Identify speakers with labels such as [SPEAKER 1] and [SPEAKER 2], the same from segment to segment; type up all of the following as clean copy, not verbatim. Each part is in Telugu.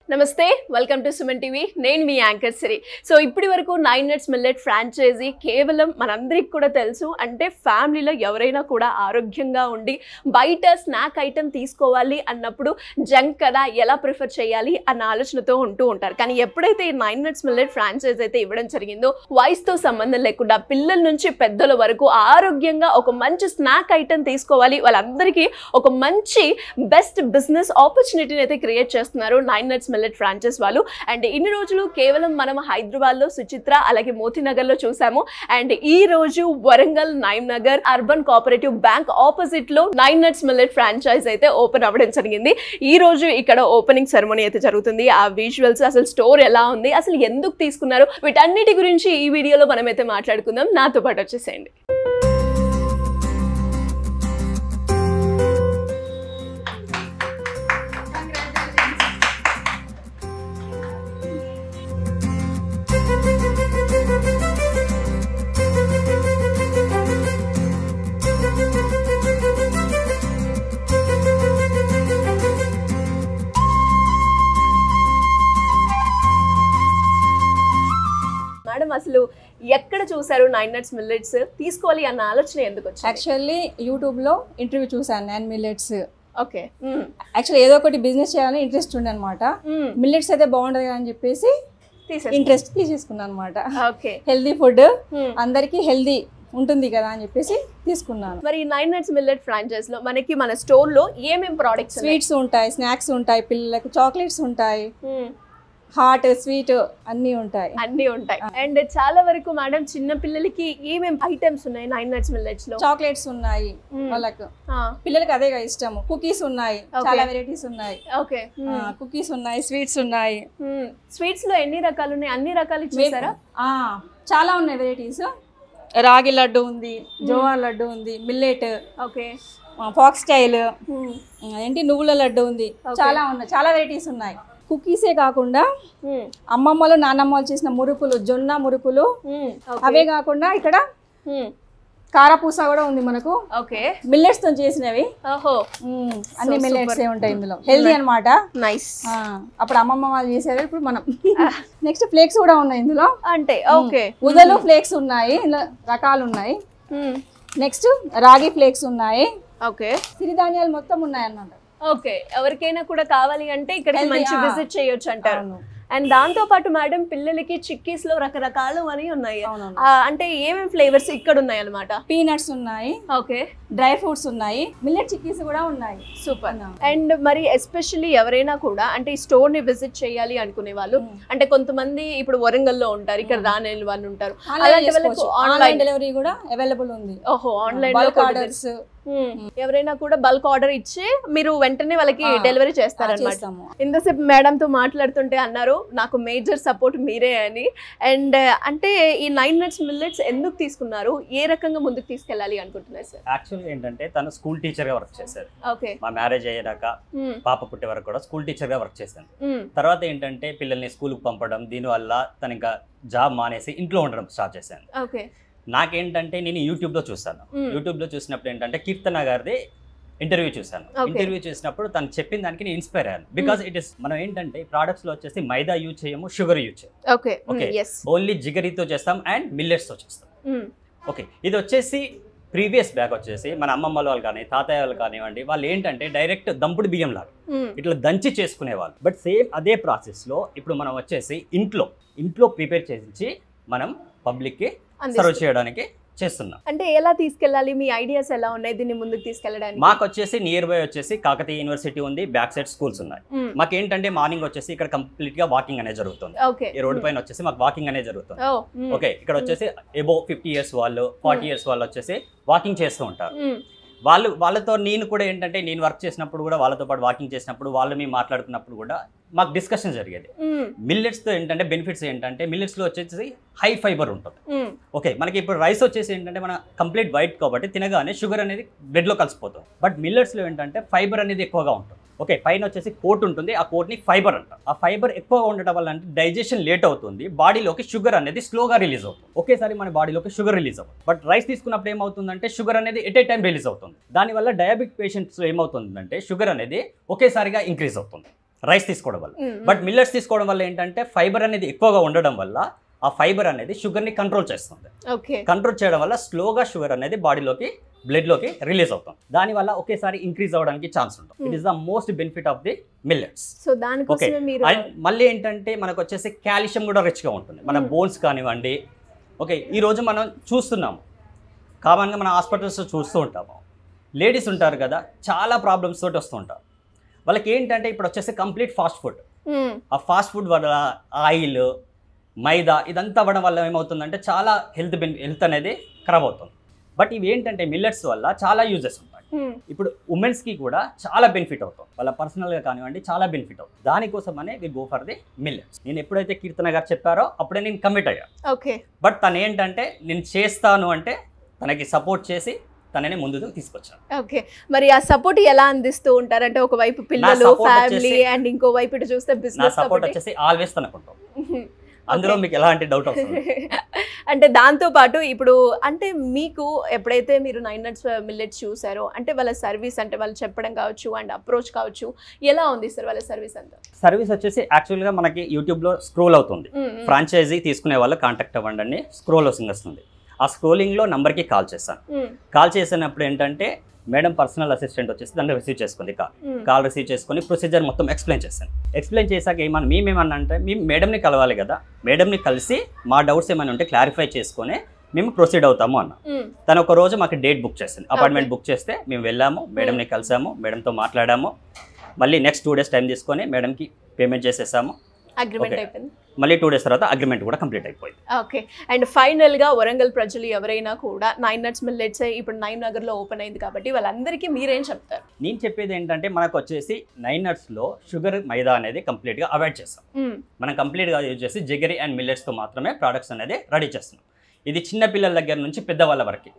[SPEAKER 1] నమస్తే వెల్కమ్ టు సుమన్ టీవీ నేను మీ యాంకర్ సిరి సో ఇప్పటి వరకు 9 నట్స్ మిల్లెట్ ఫ్రాంచైజీ కేవలం మనందరికి కూడా తెలుసు అంటే ఫ్యామిలీలో ఎవరైనా కూడా ఆరోగ్యంగా ఉండి బయట స్నాక్ ఐటమ్ తీసుకోవాలి అన్నప్పుడు జంక్ కదా ఎలా ప్రిఫర్ చేయాలి అన్న ఆలోచనతో ఉంటూ ఉంటారు కానీ ఎప్పుడైతే ఈ 9 నట్స్ మిల్లెట్ ఫ్రాంచైజీ అయితే ఇవ్వడం జరిగిందో వయసుతో సంబంధం లేకుండా పిల్లల నుంచి పెద్దల వరకు ఆరోగ్యంగా ఒక మంచి స్నాక్ ఐటమ్ తీసుకోవాలి వాళ్ళందరికీ ఒక మంచి బెస్ట్ బిజినెస్ ఆపర్చునిటీని అయితే క్రియేట్ చేస్తున్నారు 9 నట్స్ మిల్లెట్ ఫ్రాంచైజ్ వాళ్ళు అండ్ ఇన్ని రోజులు కేవలం మనం హైదరాబాద్ లో సుచిత్ర అలాగే మోతీనగర్ లో చూసాము అండ్ ఈ రోజు Warangal Naim Nagar urban cooperative bank opposite లో 9 నట్స్ మిల్లెట్ ఫ్రాంచైజ్ అయితే ఓపెన్ అవ్వడం జరిగింది ఈ రోజు ఇక్కడ ఓపెనింగ్ సెరమనీ అయితే జరుగుతుంది ఆ విజువల్స్ అసలు స్టోర్ ఎలా ఉంది అసలు ఎందుకు తీసుకున్నారు వీటన్నిటి గురించి ఈ వీడియోలో మనం అయితే మాట్లాడుకుందాం నాతో పాటు వచ్చేసేయండి మేడం అసలు ఎక్కడ చూసారు 9 నట్స్ మిల్లెట్స్ తీసుకోవాలి అన్న ఆలోచన ఎందుకు వచ్చింది
[SPEAKER 2] యాక్చువల్లీ యూట్యూబ్ లో ఇంటర్వ్యూ చూసాను నేను మిల్లెట్స్
[SPEAKER 1] ఓకే
[SPEAKER 2] యాక్చువల్లీ ఏదో ఒకటి బిజినెస్ చేయాలని ఇంట్రెస్ట్ ఉండే అనమాట మిల్లెట్స్ అయితే బాగుంటది అని చెప్పేసి ఇంట్రెస్ట్ తీసేసుకున్నాను అనమాట
[SPEAKER 1] ఓకే
[SPEAKER 2] హెల్దీ ఫుడ్ అందరికి హెల్దీ ఉంటుంది కదా అని చెప్పేసి తీసుకున్నాను
[SPEAKER 1] మరి 9 నట్స్ మిల్లెట్ ఫ్రాంచైజ్ లో మనకి మన స్టోర్ లో ఏమేం ప్రొడక్ట్స్
[SPEAKER 2] స్వీట్స్ ఉంటాయి స్నాక్స్ ఉంటాయి పిల్లలకు చాక్లెట్స్ ఉంటాయి హాట్ స్వీట్ అన్ని ఉంటాయి
[SPEAKER 1] అండ్ చాలా వరకు మేడం చిన్న పిల్లలకి ఏమేం ఐటమ్స్ ఉన్నాయి 9 నట్స్ మిల్లెట్స్ లో
[SPEAKER 2] చాక్లెట్స్ ఉన్నాయి వాళ్ళకు పిల్లలకి అదే ఇష్టము కుకీస్ ఉన్నాయి చాలా వెరైటీస్ ఉన్నాయి
[SPEAKER 1] ఓకే
[SPEAKER 2] కుకీస్ ఉన్నాయి స్వీట్స్ ఉన్నాయి
[SPEAKER 1] స్వీట్స్ లో ఎన్ని రకాలు ఉన్నాయి అన్ని రకాలు ఇచ్చేసారా
[SPEAKER 2] చాలా ఉన్నాయి వెరైటీస్ రాగి లడ్డు ఉంది జోవార్ లడ్డు ఉంది మిల్లెట్
[SPEAKER 1] ఓకే
[SPEAKER 2] ఫాక్స్ స్టైల్ ఏంటి నువ్వుల లడ్డు ఉంది చాలా ఉన్నాయి చాలా వెరైటీస్ ఉన్నాయి కుకీసే కాకుండా అమ్మమ్మలు నానమ్మలు చేసిన మురుకులు జొన్న మురుకులు అవే కాకుండా ఇక్కడ కారపూస కూడా ఉంది మనకు
[SPEAKER 1] ఓకే
[SPEAKER 2] మిల్లెట్స్ తో చేసినవి అన్ని మిల్లెట్స్ ఉంటాయి ఇందులో హెల్దీ అనమాట
[SPEAKER 1] నైస్
[SPEAKER 2] అప్పుడు అమ్మమ్మ వాళ్ళు చేసేవి ఇప్పుడు మనం నెక్స్ట్ ఫ్లేక్స్ కూడా ఉన్నాయి ఇందులో
[SPEAKER 1] అంటే ఓకే
[SPEAKER 2] ఉదలు ఫ్లేక్స్ ఉన్నాయి ఇందులో రకాలు ఉన్నాయి నెక్స్ట్ రాగి ఫ్లేక్స్ ఉన్నాయి
[SPEAKER 1] ఓకే
[SPEAKER 2] సిరిధాన్యాలు మొత్తం ఉన్నాయి అన్నమాట
[SPEAKER 1] ఓకే ఎవరికైనా కూడా కావాలి అంటే ఇక్కడ మంచి విజిట్ చేయొచ్చు అంటారు అండ్ దాంతో పాటు మేడం పిల్లలకి చిక్కీస్ లో రకరకాలు అని ఉన్నాయి అంటే ఏమేమి ఫ్లేవర్స్ ఇక్కడ ఉన్నాయి అన్నమాట
[SPEAKER 2] పీనట్స్ ఉన్నాయి
[SPEAKER 1] ఓకే
[SPEAKER 2] డ్రై ఫ్రూట్స్ ఉన్నాయి మిల్లెట్ చిక్కీస్ కూడా ఉన్నాయి
[SPEAKER 1] సూపర్ అండ్ మరి ఎస్పెషల్లీ ఎవరైనా కూడా అంటే ఈ స్టోర్ ని విజిట్ చేయాలి అనుకునే వాళ్ళు అంటే కొంతమంది ఇప్పుడు వరంగల్ లో ఉంటారు ఇక్కడ రాని వాళ్ళు ఉంటారు అలాంటి వాళ్ళకి
[SPEAKER 2] ఆన్లైన్ డెలివరీ కూడా అవైలబుల్ ఉంది
[SPEAKER 1] ఓహో ఆన్లైన్ లో
[SPEAKER 2] ఆర్డర్స్
[SPEAKER 1] ఎవరైనా కూడా బల్క్ ఆర్డర్ ఇచ్చి మీరు వెంటనే వాళ్ళకి డెలివరీ చేస్తారన్నమాట ఇంతసేపు మేడం తో మాట్లాడుతుంటే అన్నారు నాకు మేజర్ సపోర్ట్ మీరే అని అండ్ అంటే ఈ 9 నట్స్ మిల్లెట్స్ ఎందుకు తీసుకున్నారు ఏ రకంగా ముందుకు తీసుకెళ్ళాలి అనుకుంటున్నారు సార్
[SPEAKER 3] యాక్చువల్గా ఏంటంటే తను స్కూల్ టీచర్ గా వర్క్ చేశారు
[SPEAKER 1] ఓకే
[SPEAKER 3] మా మ్యారేజ్ అయ్యాక పాప పుట్టే వరకు కూడా స్కూల్ టీచర్ గా వర్క్ చేశాను తర్వాత ఏంటంటే పిల్లల్ని స్కూల్ కు పంపడం దీనివల్ల తను ఇంకా జాబ్ మానేసి ఇంట్లో ఉండడం స్టార్ట్ చేశాను
[SPEAKER 1] ఓకే
[SPEAKER 3] నాకేంటంటే నేను యూట్యూబ్ లో చూసాను యూట్యూబ్ లో చూసినప్పుడు ఏంటంటే కీర్తన గారిది ఇంటర్వ్యూ చూసాను ఇంటర్వ్యూ చూసినప్పుడు తను చెప్పిన దానికి నేను ఇన్స్పైర్ అయ్యాను బికాస్ ఇట్ ఇస్ మనం ఏంటంటే ప్రొడక్ట్స్ లో వచ్చేసి మైదా యూజ్ చేయము షుగర్ యూజ్ చేయము ఓకే ఓన్లీ జిగరితో చేస్తాం అండ్ మిల్లెట్స్ తో చేస్తాం ఓకే ఇది వచ్చేసి ప్రీవియస్ బ్యాక్ వచ్చేసి మన అమ్మమ్మల వాళ్ళు కానీ తాతయ్య వాళ్ళు కానివ్వండి వాళ్ళు ఏంటంటే డైరెక్ట్ దంపుడు బియ్యం లాగా ఇట్లా దంచి చేసుకునేవాళ్ళు బట్ సేమ్ అదే ప్రాసెస్ లో ఇప్పుడు మనం వచ్చేసి ఇంట్లో ప్రిపేర్ చేసి మనం పబ్లిక్ కి సర్వ్ చేయడానికి చేస్తున్నాం
[SPEAKER 1] అంటే ఎలా తీసుకెళ్ళాలి మీ ఐడియాస్ ఎలా ఉన్నాయి దీన్ని ముందుకు తీసుకెళ్ళడానికి
[SPEAKER 3] మాకు వచ్చేసి నియర్ బై వచ్చేసి కాకతీయ యూనివర్సిటీ ఉంది బ్యాక్ సైడ్ స్కూల్స్ ఉన్నాయి మాకు ఏంటంటే మార్నింగ్ వచ్చేసి ఇక్కడ కంప్లీట్ గా వాకింగ్ అనేది జరుగుతుంది ఈ రోడ్ పైన వచ్చేసి మాకు వాకింగ్ అనేది జరుగుతుంది ఓకే ఇక్కడ వచ్చేసి అబౌవ్ 50 ఇయర్స్ వాళ్ళు 40 ఇయర్స్ వాళ్ళు వచ్చేసి వాకింగ్ చేస్తూ ఉంటారు వాళ్ళతో నేను కూడా ఏంటంటే నేను వర్క్ చేసినప్పుడు కూడా వాళ్ళతో పాటు వాకింగ్ చేసినప్పుడు వాళ్ళు మేము మాట్లాడుతున్నప్పుడు కూడా మాకు డిస్కషన్ జరిగేది మిల్లెట్స్ తో ఏంటంటే బెనిఫిట్స్ ఏంటంటే మిల్లెట్స్ లో వచ్చేసి హై ఫైబర్ ఉంటుంది ఓకే మనకి ఇప్పుడు రైస్ వచ్చేసి ఏంటంటే మన కంప్లీట్ వైట్ కాబట్టి తినగానే షుగర్ అనేది బ్లడ్ లో కలిసిపోతుంది బట్ మిల్లెట్స్ లో ఏంటంటే ఫైబర్ అనేది ఎక్కువగా ఉంటుంది ఓకే పైన వచ్చేసి కోట్ ఉంటుంది ఆ కోట్ని ఫైబర్ అంటారు ఆ ఫైబర్ ఎక్కువగా ఉండడం వల్ల అంటే డైజెషన్ లేట్ అవుతుంది బాడీలోకి షుగర్ అనేది స్లోగా రిలీజ్ అవుతుంది ఒకేసారి మన బాడీలోకి షుగర్ రిలీజ్ అవుతుంది బట్ రైస్ తీసుకున్నప్పుడు ఏమవుతుందంటే షుగర్ అనేది ఎట్ ఏ టైం రిలీజ్ అవుతుంది దానివల్ల డయాబెటిక్ పేషెంట్స్ ఏమవుతుందంటే షుగర్ అనేది ఒకేసారిగా ఇంక్రీజ్ అవుతుంది రైస్ తీసుకోవడం వల్ల. బట్ మిల్లెట్స్ తీసుకోవడం వల్ల ఏంటంటే ఫైబర్ అనేది ఎక్కువగా ఉండడం వల్ల ఆ ఫైబర్ అనేది షుగర్ని కంట్రోల్ చేస్తుంది. కంట్రోల్ చేయడం వల్ల స్లోగా షుగర్ అనేది బాడీలోకి బ్లడ్లోకి రిలీజ్ అవుతుంది. దానివల్ల ఒకేసారి ఇంక్రీజ్ అవ్వడానికి ఛాన్స్ ఉంటుంది. It is the most benefit of the millets. Okay, and మళ్ళీ ఏంటంటే మనకు వచ్చేసి కాల్షియం కూడా రిచ్గా ఉంటుంది, మన బోన్స్ కానివ్వండి. ఓకే, ఈరోజు మనం చూస్తున్నాము, కామన్గా మన హాస్పిటల్స్లో చూస్తూ ఉంటాము, లేడీస్ ఉంటారు కదా, చాలా ప్రాబ్లమ్స్ తోటి వస్తూ ఉంటారు. వాళ్ళకి ఏంటంటే ఇప్పుడు వచ్చేసి కంప్లీట్ ఫాస్ట్ ఫుడ్, ఆ ఫాస్ట్ ఫుడ్ వల్ల ఆయిల్, మైదా ఇదంతా అవ్వడం వల్ల ఏమవుతుందంటే చాలా హెల్త్ అనేది ఖరాబ్ అవుతుంది. బట్ ఇవి ఏంటంటే మిల్లెట్స్ వల్ల చాలా యూజెస్ ఉంటాయి. ఇప్పుడు ఉమెన్స్కి కూడా చాలా బెనిఫిట్ అవుతుంది, వాళ్ళ పర్సనల్గా కానివ్వండి చాలా బెనిఫిట్ అవుతుంది. దానికోసమనే we go for the millets. నేను ఎప్పుడైతే కీర్తన గారు చెప్పారో అప్పుడే నేను కమిట్ అయ్యా. బట్ తను ఏంటంటే నేను చేస్తాను అంటే తనకి సపోర్ట్ చేసి తనని ముందుకు తీసుకొచ్చాను.
[SPEAKER 1] ఓకే, మరి ఆ సపోర్ట్ ఎలా అందిస్తూ ఉంటారు? అంటే ఒకవైపు పిల్లలు, ఫ్యామిలీ, అండ్ ఇంకో వైపు ఇటు చూస్తే బిజినెస్.
[SPEAKER 3] సపోర్ట్ వచ్చేసి ఆల్వేస్ తనకుంటాం, అందులో మీకు ఎలాంటి డౌట్ వస్తుంది.
[SPEAKER 1] అంటే దాంతో పాటు ఇప్పుడు అంటే మీకు ఎప్పుడైతే మీరు 9 nuts మిల్లెట్స్ చూసారో అంటే వాళ్ళ సర్వీస్, అంటే వాళ్ళు చెప్పడం కావచ్చు అండ్ అప్రోచ్ కావచ్చు, ఎలా ఉంది సార్ వాళ్ళ సర్వీస్ అంతా?
[SPEAKER 3] సర్వీస్ వచ్చేసి యాక్చువల్గా మనకి యూట్యూబ్లో స్క్రోల్ అవుతుంది, ఫ్రాంచైజీ తీసుకునే వాళ్ళు కాంటాక్ట్ అవ్వండి అని స్క్రోల్ వస్తుంది. ఆ స్క్రోలింగ్లో నెంబర్కి కాల్ చేశాను. కాల్ చేసినప్పుడు ఏంటంటే మేడం పర్సనల్ అసిస్టెంట్ వచ్చేసి దాన్ని రిసీవ్ చేసుకుంది. కాల్ రిసీవ్ చేసుకుని ప్రొసీజర్ మొత్తం ఎక్స్ప్లెయిన్ చేశాను. ఎక్స్ప్లెయిన్ చేశాక మేమేమన్నా అంటే మేము మేడంని కలవాలి కదా, మేడంని కలిసి మా డౌట్స్ ఏమైనా ఉంటే క్లారిఫై చేసుకొని మేము ప్రొసీడ్ అవుతాము అన్న. తను ఒక రోజు మాకు డేట్ బుక్ చేసింది, అపాయింట్మెంట్ బుక్ చేస్తే మేము వెళ్ళాము, మేడంని కలిసాము, మేడంతో మాట్లాడాము. మళ్ళీ నెక్స్ట్ 2 days టైం తీసుకొని మేడంకి పేమెంట్ చేసేసాము.
[SPEAKER 1] అగ్రిమెంట్ అయిపోయింది.
[SPEAKER 3] మళ్ళీ 2 days తర్వాత అగ్రిమెంట్ కూడా కంప్లీట్ అయిపోయింది.
[SPEAKER 1] ఓకే, అండ్ ఫైనల్గా వరంగల్ ప్రజలు ఎవరైనా కూడా 9 nuts మిల్లెట్స్ ఇప్పుడు 9 నగర్లో ఓపెన్ అయింది కాబట్టి వాళ్ళందరికీ మీరేం చెప్తారు?
[SPEAKER 3] నేను చెప్పేది ఏంటంటే మనకు వచ్చేసి 9 nutsలో షుగర్, మైదా అనేది కంప్లీట్గా అవాయిడ్ చేస్తాం. మనం కంప్లీట్గా యూజ్ చేసి జగరీ అండ్ మిల్లెట్స్తో మాత్రమే ప్రోడక్ట్స్ అనేది రెడీ చేస్తున్నాం. ఇది చిన్న పిల్లల దగ్గర నుంచి పెద్దవాళ్ళ వరకు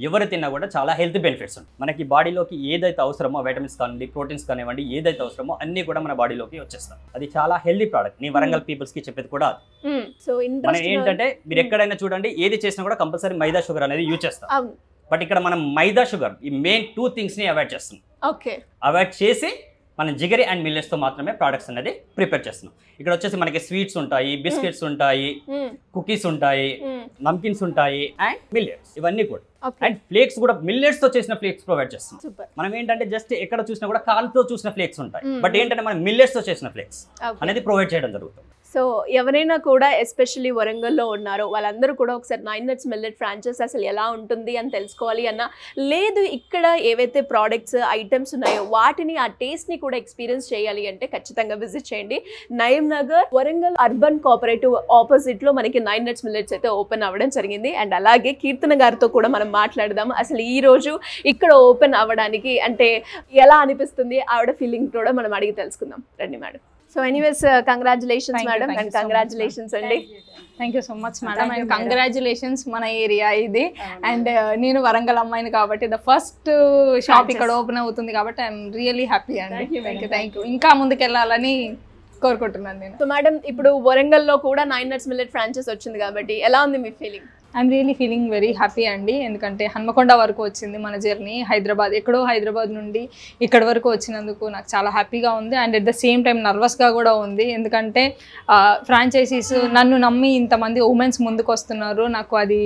[SPEAKER 3] ఎవరు తిన్నా కూడా చాలా హెల్త్ బెనిఫిట్స్ ఉంటాయి. మనకి బాడీలోకి ఏదైతే అవసరమో వైటమిన్స్ కానివ్వండి, ప్రోటీన్స్ కానివ్వండి, ఏదైతే అవసరమో అన్ని కూడా మన బాడీలోకి వచ్చేస్తాం. అది చాలా హెల్తీ ప్రోడక్ట్. నీ వరంగల్ పీపుల్స్ కి చెప్పేది కూడా మనం ఏంటంటే మీరు ఎక్కడైనా చూడండి, ఏది చేసినా కూడా కంపల్సరీ మైదా షుగర్ అనేది యూజ్ చేస్తాం. బట్ ఇక్కడ మనం మైదా షుగర్ ఈ మెయిన్ 2 things ని అవాయిడ్ చేస్తున్నాం. అవాయిడ్ చేసి మనం జిగరీ అండ్ మిల్లెట్స్తో మాత్రమే ప్రోడక్ట్స్ అనేది ప్రిపేర్ చేస్తున్నాం. ఇక్కడ వచ్చేసి మనకి స్వీట్స్ ఉంటాయి, బిస్కెట్స్ ఉంటాయి, కుకీస్ ఉంటాయి, నమ్కిన్స్ ఉంటాయి అండ్ మిల్లెట్స్ ఇవన్నీ కూడా. అండ్ ఫ్లేక్స్ కూడా మిల్లెట్స్ తో చేసిన ఫ్లేక్స్ ప్రొవైడ్ చేస్తున్నాం. మనం ఏంటంటే జస్ట్ ఎక్కడ చూసినా కూడా కాల్తో చూసిన ఫ్లేక్స్ ఉంటాయి, బట్ ఏంటంటే మనం మిల్లెట్స్ తో చేసిన ఫ్లేక్స్ అనేది ప్రొవైడ్ చేయడం జరుగుతుంది.
[SPEAKER 1] సో ఎవరైనా కూడా ఎస్పెషల్లీ వరంగల్లో ఉన్నారో వాళ్ళందరూ కూడా ఒకసారి 9 nuts మిల్లెట్ ఫ్రాంచైజ్ అసలు ఎలా ఉంటుంది అని తెలుసుకోవాలి అన్న, లేదు ఇక్కడ ఏవైతే ప్రోడక్ట్స్ ఐటమ్స్ ఉన్నాయో వాటిని ఆ టేస్ట్ని కూడా ఎక్స్పీరియన్స్ చేయాలి అంటే ఖచ్చితంగా విజిట్ చేయండి. నయీం నగర్ వరంగల్ అర్బన్ కోఆపరేటివ్ ఆపోజిట్లో మనకి 9 nuts మిల్లెట్స్ అయితే ఓపెన్ అవ్వడం జరిగింది. అండ్ అలాగే కీర్తన గారితో కూడా మనం మాట్లాడదాం, అసలు ఈ రోజు ఇక్కడ ఓపెన్ అవ్వడానికి అంటే ఎలా అనిపిస్తుంది, ఆవిడ ఫీలింగ్ కూడా మనం అడిగి తెలుసుకుందాం. రండి madam. So anyways congratulations madam, and congratulations అండి.
[SPEAKER 2] Thank you so much madam, and congratulations. మన ఏరియా ఇది, అండ్ నేను వరంగల్ అమ్మాయిని కాబట్టి ద ఫస్ట్ షాప్ ఇక్కడ ఓపెన్ అవుతుంది కాబట్టి ఐఎమ్ రియల్లీ హ్యాపీ అండి. Thank you. ఇంకా ముందుకెళ్ళాలని కోరుకుంటున్నాను నేను. సో
[SPEAKER 1] మేడం ఇప్పుడు వరంగల్లో కూడా 9 nuts మిల్లెట్ ఫ్రాంచైజ్ వచ్చింది కాబట్టి ఎలా ఉంది మీ feeling?
[SPEAKER 2] I'm really feeling very happy అండి, ఎందుకంటే హన్మకొండ వరకు వచ్చింది మన జర్నీ. ఎక్కడో హైదరాబాద్ నుండి ఇక్కడ వరకు వచ్చినందుకు నాకు చాలా హ్యాపీగా ఉంది. And at the same time నర్వస్గా కూడా ఉంది, ఎందుకంటే ఫ్రాంచైజీస్ నన్ను నమ్మి ఇంతమంది ఉమెన్స్ ముందుకు వస్తున్నారు. నాకు అది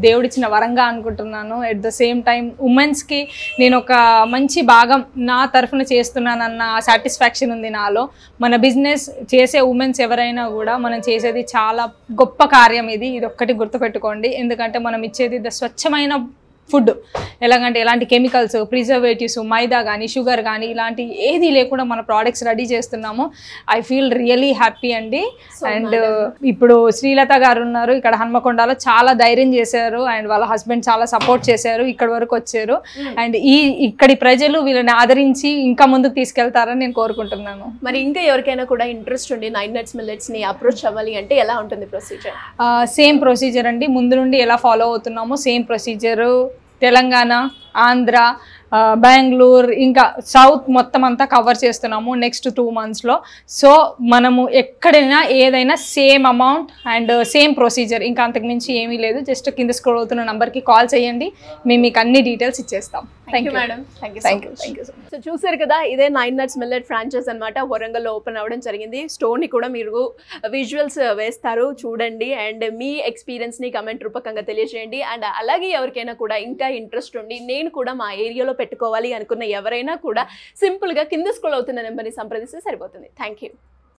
[SPEAKER 2] దేవుడిచ్చిన వరంగా అనుకుంటున్నాను. అట్ ద సేమ్ టైం ఉమెన్స్కి నేను ఒక మంచి భాగం నా తరఫున చేస్తున్నానన్న సాటిస్ఫాక్షన్ ఉంది నాలో. మన బిజినెస్ చేసే ఉమెన్స్ ఎవరైనా కూడా మనం చేసేది చాలా గొప్ప కార్యం. ఇది ఒక్కటి గుర్తుపెట్టుకోండి, ఎందుకంటే మనం ఇచ్చేది స్వచ్ఛమైన ఫుడ్. ఎలాగంటే ఎలాంటి కెమికల్స్, ప్రిజర్వేటివ్స్, మైదా కానీ షుగర్ కానీ ఇలాంటి ఏది లేకుండా మన ప్రోడక్ట్స్ రెడీ చేస్తున్నాము. ఐ ఫీల్ రియలీ హ్యాపీ అండి. అండ్ ఇప్పుడు శ్రీలత గారు ఉన్నారు ఇక్కడ హన్మకొండలో, చాలా ధైర్యం చేశారు అండ్ వాళ్ళ హస్బెండ్ చాలా సపోర్ట్ చేశారు, ఇక్కడ వరకు వచ్చారు. అండ్ ఇక్కడి ప్రజలు వీళ్ళని ఆదరించి ఇంకా ముందుకు తీసుకెళ్తారని నేను కోరుకుంటున్నాను.
[SPEAKER 1] మరి ఇంకా ఎవరికైనా కూడా ఇంట్రెస్ట్ ఉండి 9 nuts మిల్లెట్స్ ని అప్రోచ్ అవ్వాలి అంటే ఎలా ఉంటుంది ప్రొసీజర్?
[SPEAKER 2] సేమ్ ప్రొసీజర్ అండి, ముందు నుండి ఎలా ఫాలో అవుతున్నామో సేమ్ ప్రొసీజరు. తెలంగాణ, ఆంధ్ర,
[SPEAKER 4] బెంగళూరు ఇంకా సౌత్ మొత్తం అంతా కవర్ చేస్తున్నాము నెక్స్ట్ 2 monthsలో. సో మనము ఎక్కడైనా ఏదైనా same amount and same procedure, ఇంకా అంతకుమించి ఏమీ లేదు. జస్ట్ కింద స్క్రోల్ అవుతున్న నెంబర్కి కాల్ చేయండి, మేము మీకు అన్ని డీటెయిల్స్ ఇచ్చేస్తాం.
[SPEAKER 1] Thank you madam. Thank you. So చూసారు కదా, ఇదే 9 Nuts Millet ఫ్రాంచైజ్ అనమాట. వరంగల్లో ఓపెన్ అవ్వడం జరిగింది. స్టోర్ని కూడా మీరు విజువల్స్ వేస్తారు, చూడండి. అండ్ మీ ఎక్స్పీరియన్స్ని కమెంట్ రూపకంగా తెలియజేయండి. అండ్ అలాగే ఎవరికైనా కూడా ఇంకా ఇంట్రెస్ట్ ఉండి నేను కూడా మా ఏరియాలో పెట్టుకోవాలి అనుకున్న ఎవరైనా కూడా సింపుల్గా కింద స్క్రోల్ అవుతున్న నెంబర్ని సంప్రదిస్తే సరిపోతుంది. Thank you.